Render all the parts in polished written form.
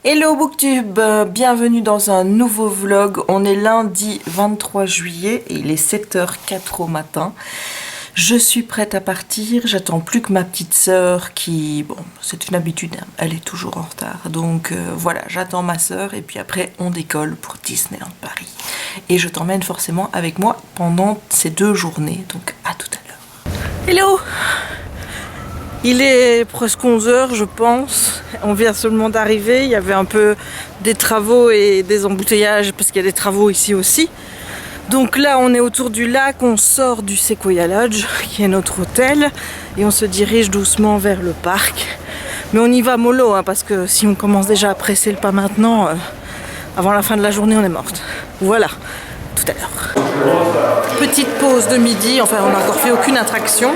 Hello Booktube, bienvenue dans un nouveau vlog. On est lundi 23 juillet et il est 7h04 au matin. Je suis prête à partir, j'attends plus que ma petite sœur qui, bon, c'est une habitude, hein, elle est toujours en retard. Donc voilà, j'attends ma sœur et puis après on décolle pour Disneyland Paris. Et je t'emmène forcément avec moi pendant ces 2 journées, donc à tout à l'heure. Hello! Il est presque 11h je pense, on vient seulement d'arriver, il y avait un peu des travaux et des embouteillages parce qu'il y a des travaux ici aussi. Donc là on est autour du lac, on sort du Sequoia Lodge qui est notre hôtel et on se dirige doucement vers le parc. Mais on y va mollo hein, parce que si on commence déjà à presser le pas maintenant, avant la fin de la journée on est morte. Voilà, tout à l'heure. Petite pause de midi, enfin on n'a encore fait aucune attraction.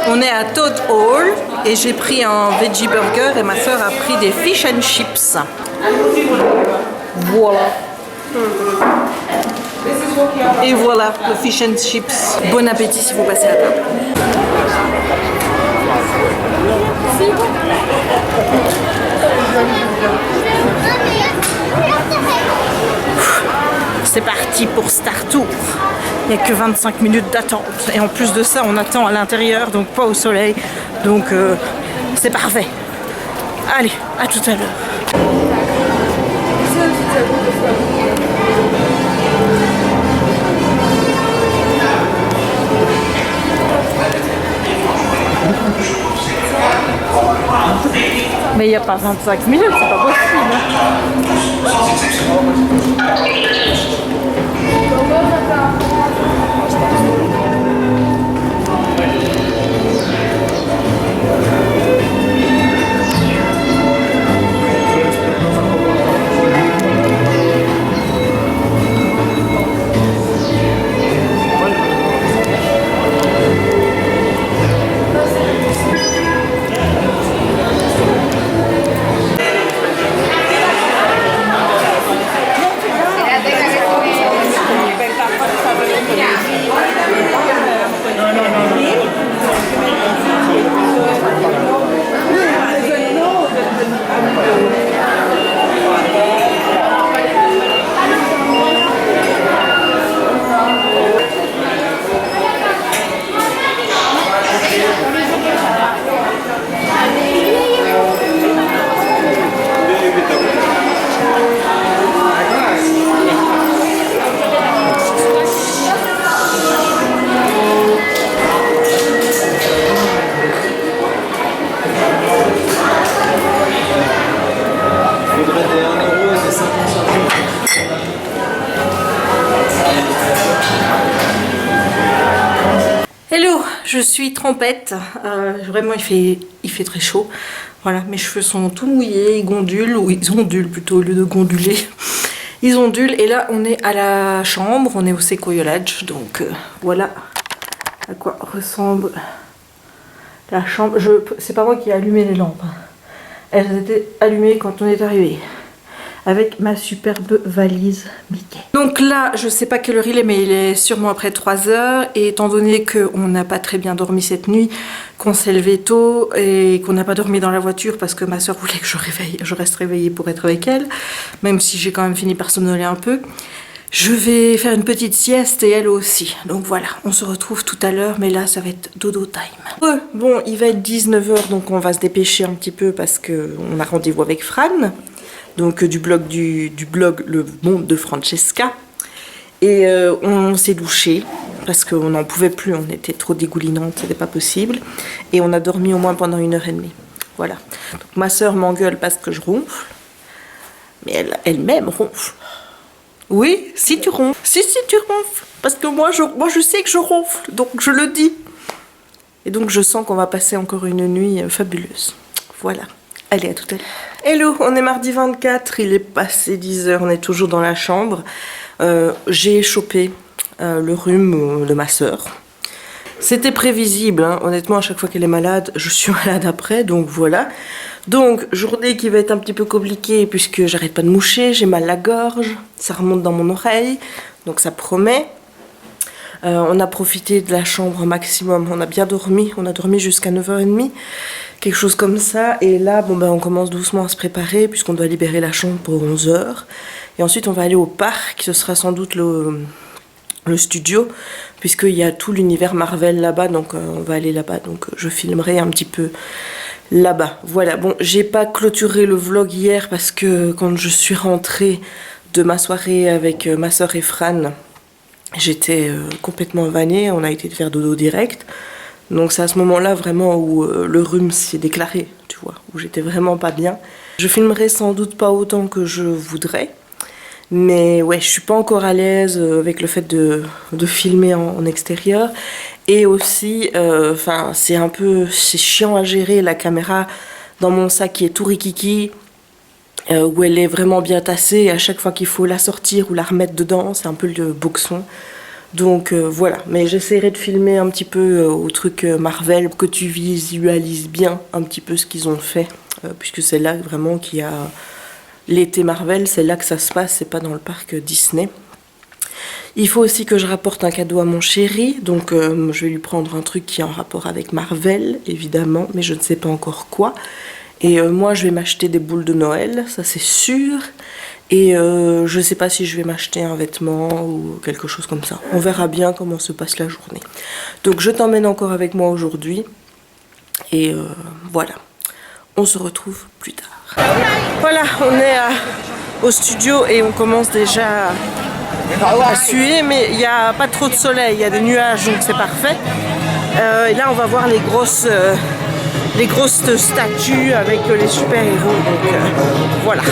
On est à Toad Hall et j'ai pris un veggie burger et ma soeur a pris des fish and chips. Voilà. Et voilà le fish and chips. Bon appétit si vous passez à table. C'est parti pour Star Tour. Il n'y a que 25 minutes d'attente. Et en plus de ça, on attend à l'intérieur, donc pas au soleil. Donc c'est parfait. Allez, à tout à l'heure. Mais il n'y a pas 25 minutes, c'est pas possible. Hello, je suis Trompette. Vraiment il fait très chaud. Voilà, mes cheveux sont tout mouillés, ils gondulent, ou ils ondulent plutôt au lieu de gondoler. Ils ondulent et là on est à la chambre, on est au Sequoia Lodge, donc voilà à quoi ressemble la chambre. C'est pas moi qui ai allumé les lampes. Elles étaient allumées quand on est arrivé. Avec ma superbe valise Mickey. Donc là, je sais pas quelle heure il est, mais il est sûrement après 3 h. Et étant donné qu'on n'a pas très bien dormi cette nuit, qu'on s'est levé tôt et qu'on n'a pas dormi dans la voiture parce que ma soeur voulait que je reste réveillée pour être avec elle, même si j'ai quand même fini par somnoler un peu, je vais faire une petite sieste et elle aussi. Donc voilà, on se retrouve tout à l'heure, mais là ça va être dodo time. Bon, il va être 19 h, donc on va se dépêcher un petit peu parce qu'on a rendez-vous avec Fran. Donc du blog Le Monde de Francesca. Et on s'est douché parce qu'on n'en pouvait plus, on était trop dégoulinante, c'était pas possible. Et on a dormi au moins pendant 1h30. Voilà. Donc ma soeur m'engueule parce que je ronfle. Mais elle-même ronfle. Oui, si tu ronfles. Si tu ronfles. Parce que moi je sais que je ronfle, donc je le dis. Et donc je sens qu'on va passer encore une nuit fabuleuse. Voilà. Allez, à tout à l'heure. Hello, on est mardi 24, il est passé 10 h, on est toujours dans la chambre. J'ai chopé le rhume de ma soeur. C'était prévisible, hein. Honnêtement, à chaque fois qu'elle est malade, je suis malade après, donc voilà. Donc, journée qui va être un petit peu compliquée puisque j'arrête pas de moucher, j'ai mal à la gorge, ça remonte dans mon oreille, donc ça promet. On a profité de la chambre au maximum. On a bien dormi. On a dormi jusqu'à 9h30. Quelque chose comme ça. Et là, bon, on commence doucement à se préparer puisqu'on doit libérer la chambre pour 11h. Et ensuite, on va aller au parc. Ce sera sans doute le studio puisqu'il y a tout l'univers Marvel là-bas. Donc, on va aller là-bas. Donc, je filmerai un petit peu là-bas. Voilà. Bon, j'ai pas clôturé le vlog hier parce que quand je suis rentrée de ma soirée avec ma soeur et Fran, j'étais complètement vannée. On a été faire dodo direct. Donc c'est à ce moment-là vraiment où le rhume s'est déclaré, tu vois, où j'étais vraiment pas bien. Je filmerai sans doute pas autant que je voudrais, mais ouais, je suis pas encore à l'aise avec le fait de filmer en extérieur. Et aussi, c'est chiant à gérer la caméra dans mon sac qui est tout rikiki, où elle est vraiment bien tassée. Et à chaque fois qu'il faut la sortir ou la remettre dedans, c'est un peu le boxon. Donc voilà, mais j'essaierai de filmer un petit peu au truc Marvel pour que tu visualises bien un petit peu ce qu'ils ont fait, puisque c'est là vraiment qu'il y a l'été Marvel, c'est là que ça se passe, c'est pas dans le parc Disney. Il faut aussi que je rapporte un cadeau à mon chéri, donc je vais lui prendre un truc qui est en rapport avec Marvel, évidemment, mais je ne sais pas encore quoi. Et moi je vais m'acheter des boules de Noël, ça c'est sûr. Et je ne sais pas si je vais m'acheter un vêtement ou quelque chose comme ça. On verra bien comment se passe la journée. Donc je t'emmène encore avec moi aujourd'hui. Et voilà. On se retrouve plus tard. Voilà, on est au studio et on commence déjà à suer. Mais il n'y a pas trop de soleil, il y a des nuages, donc c'est parfait. Et là on va voir les grosses statues avec les super-héros. Donc voilà.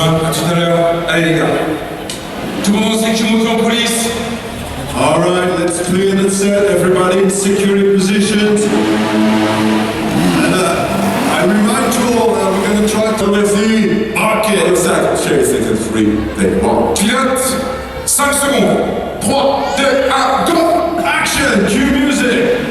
À tout à l'heure. Allez les gars. Tout le monde en sécurité en police. Alright, let's clear the set. Everybody in security positions. And I remind you all that we're going to try to see. Ok, exact. Chérie, c'était free. Take one. Pilote, 5 secondes. 3, 2, 1, go. Action! Cue music!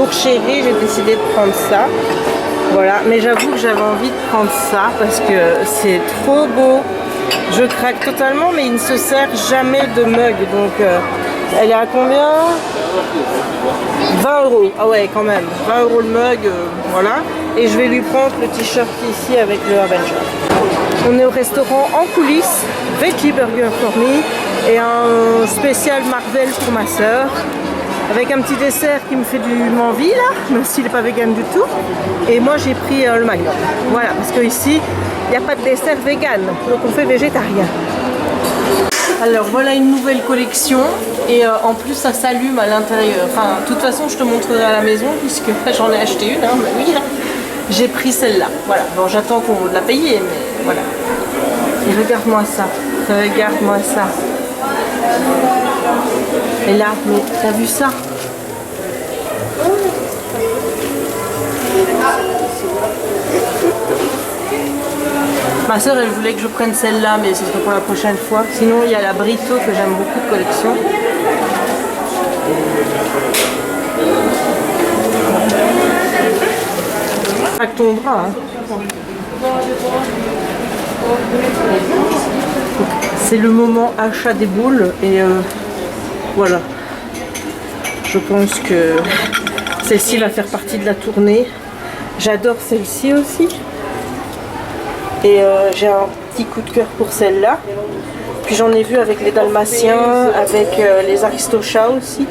pour chérie, j'ai décidé de prendre ça. Voilà, mais j'avoue que j'avais envie de prendre ça parce que c'est trop beau. Je craque totalement, mais il ne se sert jamais de mug. Donc, elle est à combien? 20 €. Ah ouais, quand même. 20 € le mug, voilà. Et je vais lui prendre le t-shirt ici avec le Avenger. On est au restaurant en coulisses, Veggie Burger for me et un spécial Marvel pour ma soeur. Avec un petit dessert qui me fait du m'envie là, même s'il n'est pas vegan du tout. Et moi j'ai pris le Magnum. Voilà, parce que ici il n'y a pas de dessert vegan, donc on fait végétarien. Alors voilà une nouvelle collection et en plus ça s'allume à l'intérieur. Enfin, de toute façon je te montrerai à la maison puisque j'en ai acheté une, hein, bah oui, hein. J'ai pris celle-là. Voilà, bon j'attends qu'on la paye, mais voilà. Et regarde-moi ça, regarde-moi ça. Et là, mais t'as vu ça? Ma soeur elle voulait que je prenne celle-là, mais ce serait pour la prochaine fois. Sinon il y a la Brito que j'aime beaucoup de collection. Avec ton bras, hein. C'est le moment achat des boules et voilà. Je pense que celle-ci va faire partie de la tournée. J'adore celle-ci aussi. Et j'ai un petit coup de cœur pour celle-là. Puis j'en ai vu avec les Dalmatiens, avec les Aristochats aussi.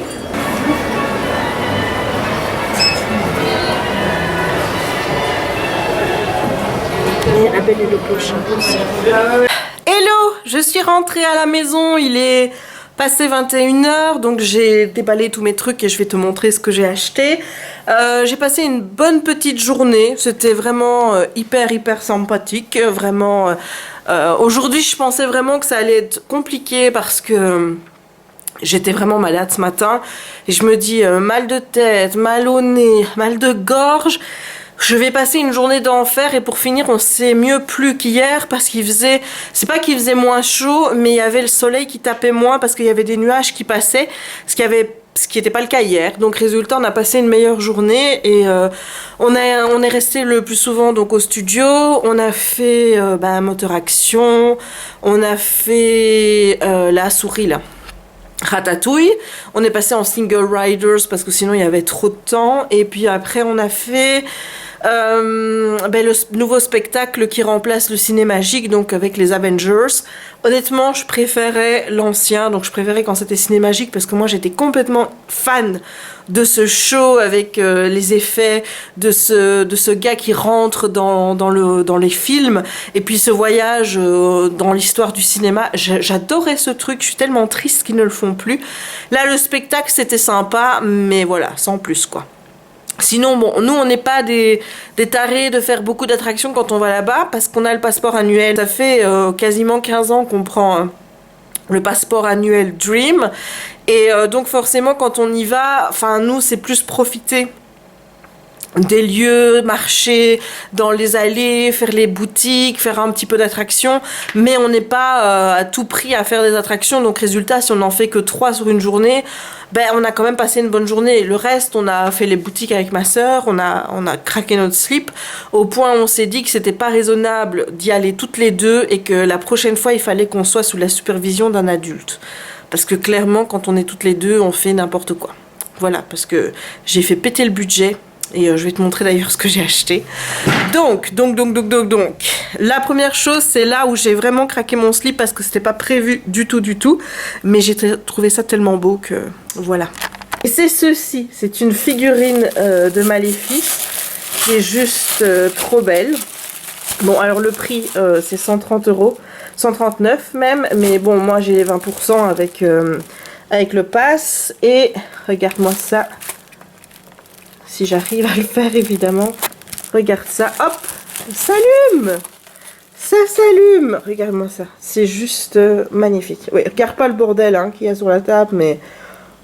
Et la Belle et le Clochard aussi. Hello, je suis rentrée à la maison, il est passé 21 h, donc j'ai déballé tous mes trucs et je vais te montrer ce que j'ai acheté. J'ai passé une bonne petite journée, c'était vraiment hyper sympathique, vraiment. Aujourd'hui je pensais vraiment que ça allait être compliqué parce que j'étais vraiment malade ce matin et je me dis mal de tête, mal au nez, mal de gorge. Je vais passer une journée d'enfer et pour finir on s'est mieux plu qu'hier parce qu'il faisait, c'est pas qu'il faisait moins chaud, mais il y avait le soleil qui tapait moins parce qu'il y avait des nuages qui passaient, ce qui n'était pas le cas hier. Donc résultat on a passé une meilleure journée et on est resté le plus souvent donc au studio. On a fait moteur action, on a fait la souris là, Ratatouille, on est passé en single riders parce que sinon il y avait trop de temps et puis après on a fait le nouveau spectacle qui remplace le Cinémagique, donc avec les Avengers. Honnêtement je préférais l'ancien, donc je préférais quand c'était Cinémagique parce que moi j'étais complètement fan de ce show avec les effets de ce gars qui rentre dans les films et puis ce voyage dans l'histoire du cinéma. J'adorais ce truc, je suis tellement triste qu'ils ne le font plus. Là le spectacle c'était sympa, mais voilà, sans plus quoi. Sinon, bon, nous on n'est pas des tarés de faire beaucoup d'attractions quand on va là-bas parce qu'on a le passeport annuel. Ça fait quasiment 15 ans qu'on prend le passeport annuel Dream et donc forcément quand on y va, enfin nous c'est plus profiter des lieux, marcher dans les allées, faire les boutiques, faire un petit peu d'attractions, mais on n'est pas à tout prix à faire des attractions. Donc résultat, si on n'en fait que 3 sur une journée, on a quand même passé une bonne journée. Et le reste, on a fait les boutiques avec ma soeur, on a craqué notre slip, au point où on s'est dit que c'était pas raisonnable d'y aller toutes les deux et que la prochaine fois, il fallait qu'on soit sous la supervision d'un adulte. Parce que clairement, quand on est toutes les deux, on fait n'importe quoi. Voilà, parce que j'ai fait péter le budget. Et je vais te montrer d'ailleurs ce que j'ai acheté. Donc, la première chose, c'est là où j'ai vraiment craqué mon slip parce que c'était pas prévu du tout. Mais j'ai trouvé ça tellement beau que voilà. Et c'est ceci, c'est une figurine de Maléfice qui est juste trop belle. Bon, alors le prix, c'est 130 €, 139 même. Mais bon, moi j'ai les 20% avec le pass. Et regarde-moi ça. Si j'arrive à le faire évidemment. Regarde ça, hop, ça s'allume. Ça s'allume. Regarde-moi ça, c'est juste magnifique. Oui, regarde pas le bordel qu'il y a sur la table, mais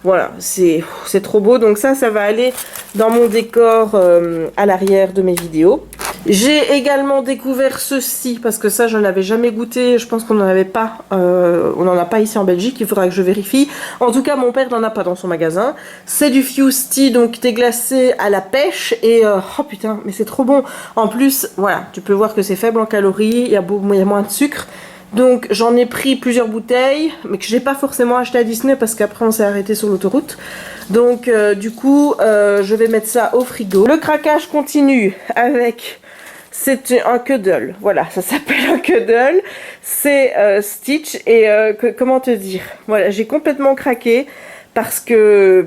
voilà, c'est trop beau. Donc ça va aller dans mon décor à l'arrière de mes vidéos. J'ai également découvert ceci, parce que ça je n'avais jamais goûté, je pense qu'on n'en avait pas, on n'en a pas ici en Belgique, il faudra que je vérifie. En tout cas mon père n'en a pas dans son magasin. C'est du Fuse Tea, donc thé glacé à la pêche, et oh putain, mais c'est trop bon. En plus, voilà, tu peux voir que c'est faible en calories, il y a moins de sucre. Donc j'en ai pris plusieurs bouteilles, mais que j'ai pas forcément acheté à Disney parce qu'après on s'est arrêté sur l'autoroute. Donc du coup je vais mettre ça au frigo. Le craquage continue avec, c'est un Cuddle, voilà, ça s'appelle un Cuddle. C'est Stitch et comment te dire, voilà, j'ai complètement craqué. Parce que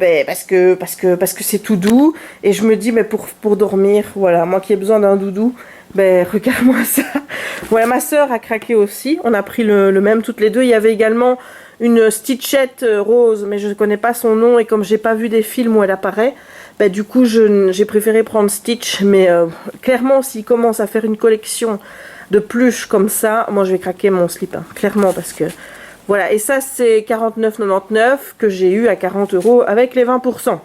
c'est tout doux et je me dis mais pour dormir, voilà, moi qui ai besoin d'un doudou, ben regarde-moi ça. Voilà, ma soeur a craqué aussi, on a pris le même toutes les deux. Il y avait également une Stitchette rose, mais je ne connais pas son nom et comme j'ai pas vu des films où elle apparaît, ben du coup j'ai préféré prendre Stitch. Mais clairement s'il commence à faire une collection de pluches comme ça, moi je vais craquer mon slip, hein, clairement, parce que voilà. Et ça c'est 49,99 que j'ai eu à 40 € avec les 20%.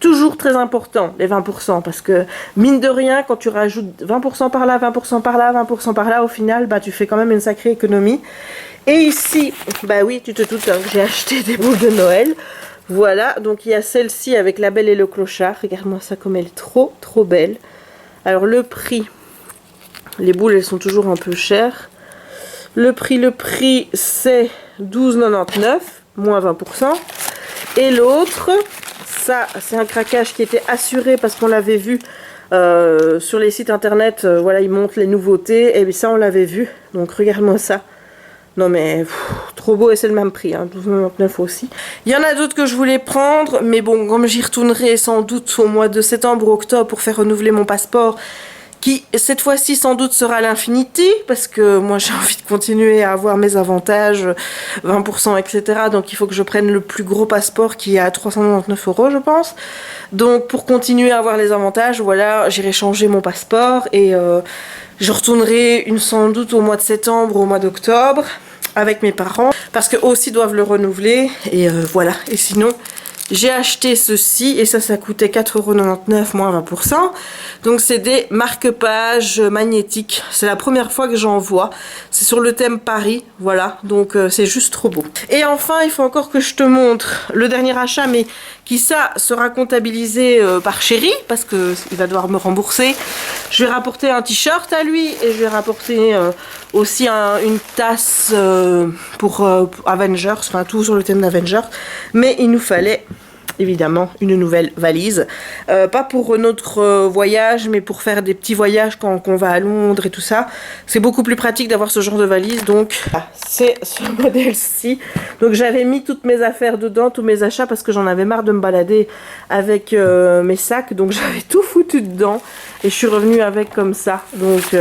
Toujours très important, les 20%, parce que mine de rien, quand tu rajoutes 20% par là, 20% par là, 20% par là, au final, bah, tu fais quand même une sacrée économie. Et ici, bah oui, tu te doutes, hein, j'ai acheté des boules de Noël. Voilà, donc il y a celle-ci avec la Belle et le Clochard. Regarde-moi ça comme elle est trop, trop belle. Alors le prix, les boules, elles sont toujours un peu chères. Le prix, c'est 12,99, moins 20%. Et l'autre... ça, c'est un craquage qui était assuré parce qu'on l'avait vu sur les sites internet. Voilà, ils montrent les nouveautés. Et ça, on l'avait vu. Donc, regarde-moi ça. Non, mais trop beau et c'est le même prix. Hein, 12,99 aussi. Il y en a d'autres que je voulais prendre. Mais bon, comme j'y retournerai sans doute au mois de septembre ou octobre pour faire renouveler mon passeport, qui cette fois-ci sans doute sera à l'infinity, parce que moi j'ai envie de continuer à avoir mes avantages, 20%, etc. Donc il faut que je prenne le plus gros passeport qui est à 399 € je pense. Donc pour continuer à avoir les avantages, voilà, j'irai changer mon passeport et je retournerai sans doute au mois de septembre ou au mois d'octobre avec mes parents, parce qu'eux aussi doivent le renouveler, et voilà. Et sinon... j'ai acheté ceci et ça coûtait 4,99 € moins 20%. Donc c'est des marque-pages magnétiques. C'est la première fois que j'en vois. C'est sur le thème Paris, voilà. Donc c'est juste trop beau. Et enfin, il faut encore que je te montre le dernier achat, mais qui ça sera comptabilisé par Chéri, parce qu'il va devoir me rembourser. Je vais rapporter un t-shirt à lui et je vais rapporter aussi une tasse pour Avengers, enfin tout sur le thème d'Avengers. Mais il nous fallait évidemment une nouvelle valise, pas pour notre voyage, mais pour faire des petits voyages quand on va à Londres et tout ça. C'est beaucoup plus pratique d'avoir ce genre de valise, donc c'est ce modèle-ci. Donc j'avais mis toutes mes affaires dedans, tous mes achats, parce que j'en avais marre de me balader avec mes sacs, donc j'avais tout foutu dedans et je suis revenue avec comme ça. Donc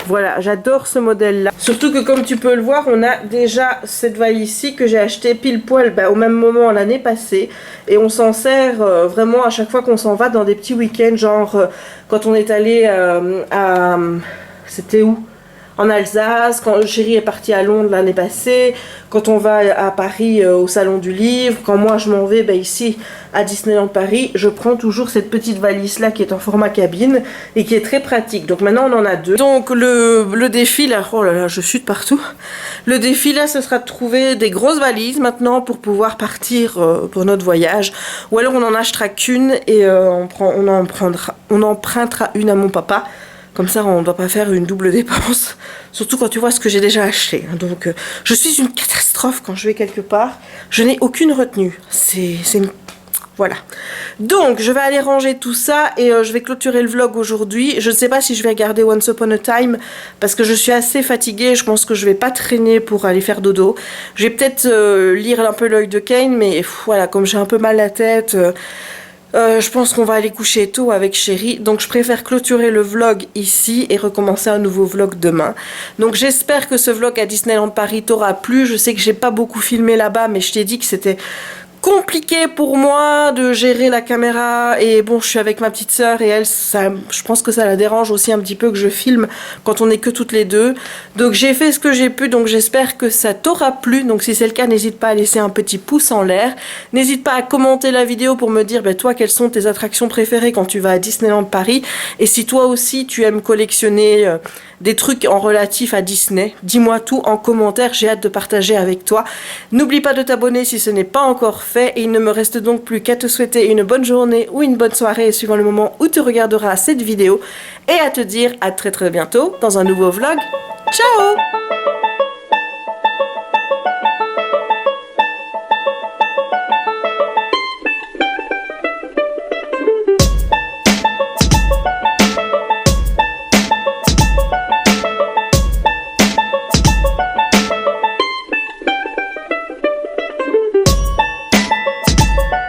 voilà, j'adore ce modèle-là. Surtout que comme tu peux le voir, on a déjà cette valise-ci que j'ai achetée pile poil au même moment l'année passée. Et on s'en sert vraiment à chaque fois qu'on s'en va dans des petits week-ends. Genre quand on est allé à... c'était où ? En Alsace, quand Chéri est parti à Londres l'année passée, quand on va à Paris au Salon du Livre, quand moi je m'en vais ici à Disneyland Paris, je prends toujours cette petite valise là qui est en format cabine et qui est très pratique. Donc maintenant on en a deux. Donc le défi là, oh là là, je chute partout. Le défi là, ce sera de trouver des grosses valises maintenant pour pouvoir partir pour notre voyage. Ou alors on en achètera qu'une et on empruntera une à mon papa. Comme ça, on ne doit pas faire une double dépense. Surtout quand tu vois ce que j'ai déjà acheté. Donc, je suis une catastrophe quand je vais quelque part. Je n'ai aucune retenue. C'est une... Voilà. Donc, je vais aller ranger tout ça et je vais clôturer le vlog aujourd'hui. Je ne sais pas si je vais regarder Once Upon a Time parce que je suis assez fatiguée. Je pense que je ne vais pas traîner pour aller faire dodo. Je vais peut-être lire un peu l'œil de Kane, mais voilà, comme j'ai un peu mal à la tête... je pense qu'on va aller coucher tôt avec Chéri, donc je préfère clôturer le vlog ici et recommencer un nouveau vlog demain. Donc j'espère que ce vlog à Disneyland Paris t'aura plu. Je sais que j'ai pas beaucoup filmé là-bas, mais je t'ai dit que c'était compliqué pour moi de gérer la caméra et bon, je suis avec ma petite sœur et elle, ça, je pense que ça la dérange aussi un petit peu que je filme quand on est que toutes les deux. Donc j'ai fait ce que j'ai pu, donc j'espère que ça t'aura plu. Donc si c'est le cas, n'hésite pas à laisser un petit pouce en l'air. N'hésite pas à commenter la vidéo pour me dire, toi, quelles sont tes attractions préférées quand tu vas à Disneyland Paris. Et si toi aussi tu aimes collectionner des trucs en relatif à Disney, dis-moi tout en commentaire, j'ai hâte de partager avec toi. N'oublie pas de t'abonner si ce n'est pas encore fait et il ne me reste donc plus qu'à te souhaiter une bonne journée ou une bonne soirée suivant le moment où tu regarderas cette vidéo et à te dire à très bientôt dans un nouveau vlog. Ciao!